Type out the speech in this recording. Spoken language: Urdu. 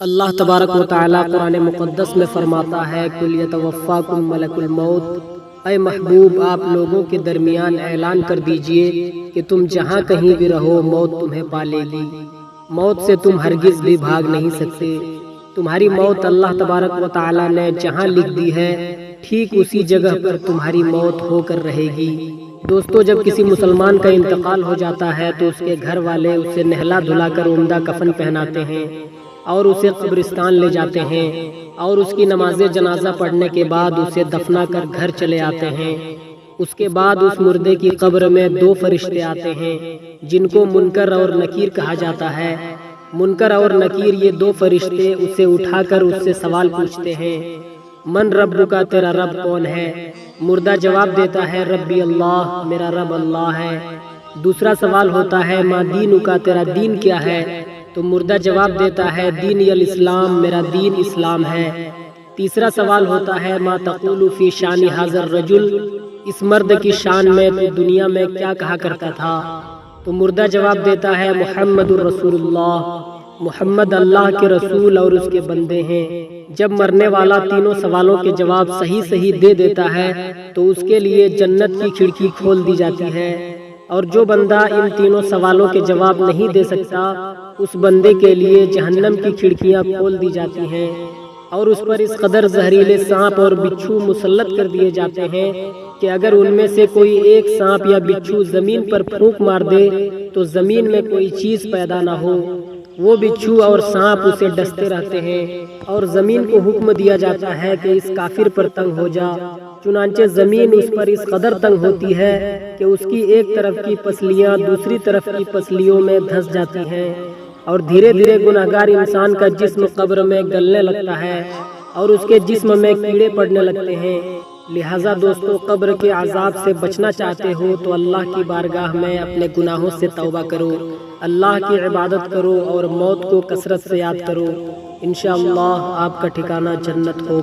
اللہ تبارک و تعالی قرآن مقدس میں فرماتا ہے قُلْ يَتَوَفَّاكُم مَلَكُ الْمَوْتِ، اے محبوب آپ لوگوں کے درمیان اعلان کر دیجئے کہ تم جہاں کہیں بھی رہو موت تمہیں پالے گی۔ موت سے تم ہرگز بھی بھاگ نہیں سکتے۔ تمہاری موت اللہ تبارک و تعالی نے جہاں لکھ دی ہے ٹھیک اسی جگہ پر تمہاری موت ہو کر رہے گی۔ دوستو، جب کسی مسلمان کا انتقال ہو جاتا ہے تو اس کے گھر والے اسے نہلا دھلا کر عمدہ کفن پہناتے ہیں اور اسے قبرستان لے جاتے ہیں اور اس کی نماز جنازہ پڑھنے کے بعد اسے دفنا کر گھر چلے آتے ہیں۔ اس کے بعد اس مردے کی قبر میں دو فرشتے آتے ہیں جن کو منکر اور نکیر کہا جاتا ہے۔ منکر اور نکیر یہ دو فرشتے اسے اٹھا کر اس سے سوال پوچھتے ہیں، من رب کا، تیرا رب کون ہے؟ مردہ جواب دیتا ہے ربی اللہ، میرا رب اللہ ہے۔ دوسرا سوال ہوتا ہے ما دین کا، تیرا دین کیا ہے؟ تو مردہ جواب دیتا ہے دینی الاسلام، میرا دین اسلام ہے۔ تیسرا سوال ہوتا ہے ما تقول فی شان ھذا الرجل، اس مرد کی شان میں تو دنیا میں کیا کہا کرتا تھا؟ تو مردہ جواب دیتا ہے محمد الرسول اللہ، محمد اللہ کے رسول اور اس کے بندے ہیں۔ جب مرنے والا تینوں سوالوں کے جواب صحیح صحیح دے دیتا ہے تو اس کے لیے جنت کی کھڑکی کھول دی جاتی ہے، اور جو بندہ ان تینوں سوالوں کے جواب نہیں دے سکتا اس بندے کے لیے جہنم کی کھڑکیاں کھول دی جاتی ہیں، اور اس پر اس قدر زہریلے سانپ اور بچھو مسلط کر دیے جاتے ہیں کہ اگر ان میں سے کوئی ایک سانپ یا بچھو زمین پر پھونک مار دے تو زمین میں کوئی چیز پیدا نہ ہو۔ وہ بچھو اور سانپ اسے ڈستے رہتے ہیں اور زمین کو حکم دیا جاتا ہے کہ اس کافر پر تنگ ہو جا۔ چنانچہ زمین اس پر اس قدر تنگ ہوتی ہے کہ اس کی ایک طرف کی پسلیاں دوسری طرف کی پسلیوں میں دھس جاتی ہیں، اور دھیرے دھیرے گنہگار انسان کا جسم قبر میں گلنے لگتا ہے اور اس کے جسم میں کیڑے پڑنے لگتے ہیں۔ لہٰذا دوستو، قبر کے عذاب سے بچنا چاہتے ہو تو اللہ کی بارگاہ میں اپنے گناہوں سے توبہ کرو، اللہ کی عبادت کرو اور موت کو کثرت سے یاد کرو۔ انشاءاللہ آپ کا ٹھکانہ جنت ہوگا۔